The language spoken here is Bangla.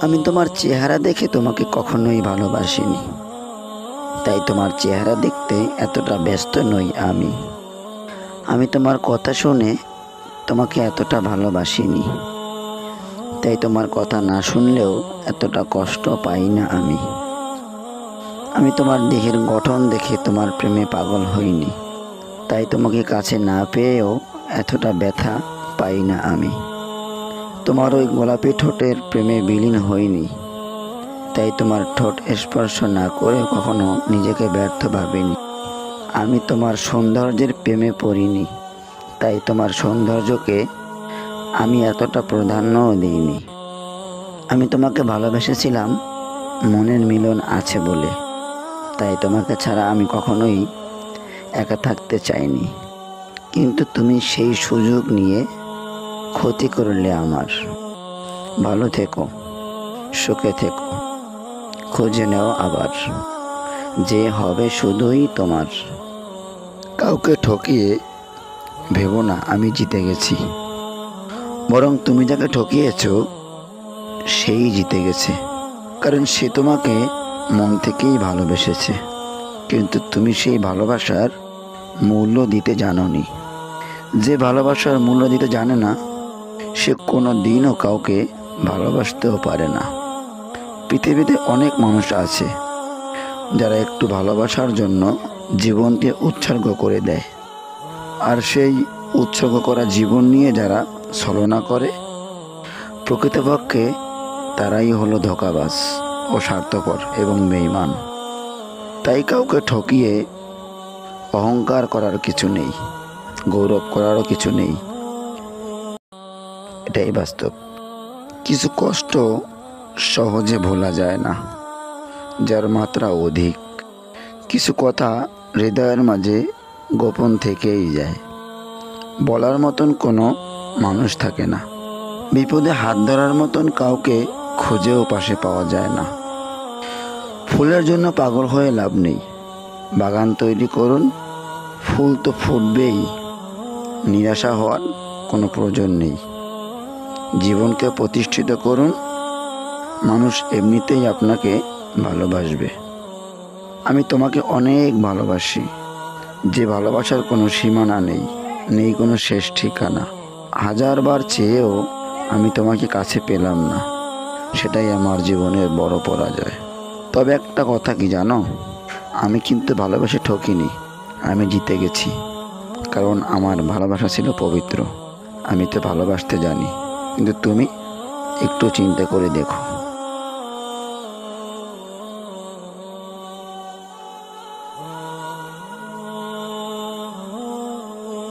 আমি তোমার চেহারা দেখে তোমাকে কখনোই ভালোবাসিনি, তাই তোমার চেহারা দেখতে এতটা ব্যস্ত নই আমি। আমি তোমার কথা শুনে তোমাকে এতটা ভালোবাসিনি, তাই তোমার কথা না শুনলেও এতটা কষ্ট পাই না আমি। আমি তোমার দেহের গঠন দেখে তোমার প্রেমে পাগল হইনি, তাই তোমাকে কাছে না পেয়েও এতটা ব্যথা পাই না আমি। তোমার ওই গোলাপি ঠোঁটের প্রেমে বিলীন হইনি, তাই তোমার ঠোঁট স্পর্শ না করে কখনো নিজেকে ব্যর্থ ভাবিনি। আমি তোমার সৌন্দর্যের প্রেমে পড়িনি, তাই তোমার সৌন্দর্যকে আমি এতটা প্রাধান্যও দিইনি। আমি তোমাকে ভালোবেসেছিলাম মনের মিলন আছে বলে, তাই তোমাকে ছাড়া আমি কখনোই একা থাকতে চাইনি। কিন্তু তুমি সেই সুযোগ নিয়ে ক্ষতি করলে আমার। ভালো থেকো, সুখে থেকো, খুঁজে নেও আবার, যে হবে শুধুই তোমার। কাউকে ঠকিয়ে ভেবো না আমি জিতে গেছি, বরং তুমি যাকে ঠকিয়েছো সেই জিতে গেছে। কারণ সে তোমাকে মন থেকেই ভালোবেসেছে, কিন্তু তুমি সেই ভালোবাসার মূল্য দিতে জানোনি। যে ভালোবাসার মূল্য দিতে জানে না, সে কোনো দিনও কাউকে ভালোবাসতেও পারে না। পৃথিবীতে অনেক মানুষ আছে যারা একটু ভালোবাসার জন্য জীবনকে উৎসর্গ করে দেয়, আর সেই উৎসর্গ করা জীবন নিয়ে যারা ছলনা করে, প্রকৃতপক্ষে তারাই হলো ধোঁকাবাজ ও স্বার্থপর এবং বেঈমান। তাই কাউকে ঠকিয়ে অহংকার করার কিছু নেই, গৌরব করারও কিছু নেই। এটাই বাস্তব। কিছু কষ্ট সহজে ভোলা যায় না, যার মাত্রা অধিক। কিছু কথা হৃদয়ের মাঝে গোপন থেকেই যায়, বলার মতন কোনো মানুষ থাকে না। বিপদে হাত ধরার মতন কাউকে খুঁজেও পাশে পাওয়া যায় না। ফুলের জন্য পাগল হয়ে লাভ নেই, বাগান তৈরি করুন, ফুল তো ফুটবেই। নিরাশা হওয়ার কোনো প্রয়োজন নেই। জীবনকে প্রতিষ্ঠিত করুন, মানুষ এমনিতেই আপনাকে ভালোবাসবে। আমি তোমাকে অনেক ভালোবাসি, যে ভালোবাসার কোনো সীমানা নেই, নেই কোনো শেষ ঠিকানা। হাজারবার চেয়েও আমি তোমাকে কাছে পেলাম না, সেটাই আমার জীবনের বড় পরাজয়। তবে একটা কথা কি জানো, আমি কিন্তু ভালোবেসে ঠকিনি, আমি জিতে গেছি। কারণ আমার ভালোবাসা ছিল পবিত্র। আমি তো ভালোবাসতে জানি, কিন্তু তুমি একটু চিন্তা করে দেখো।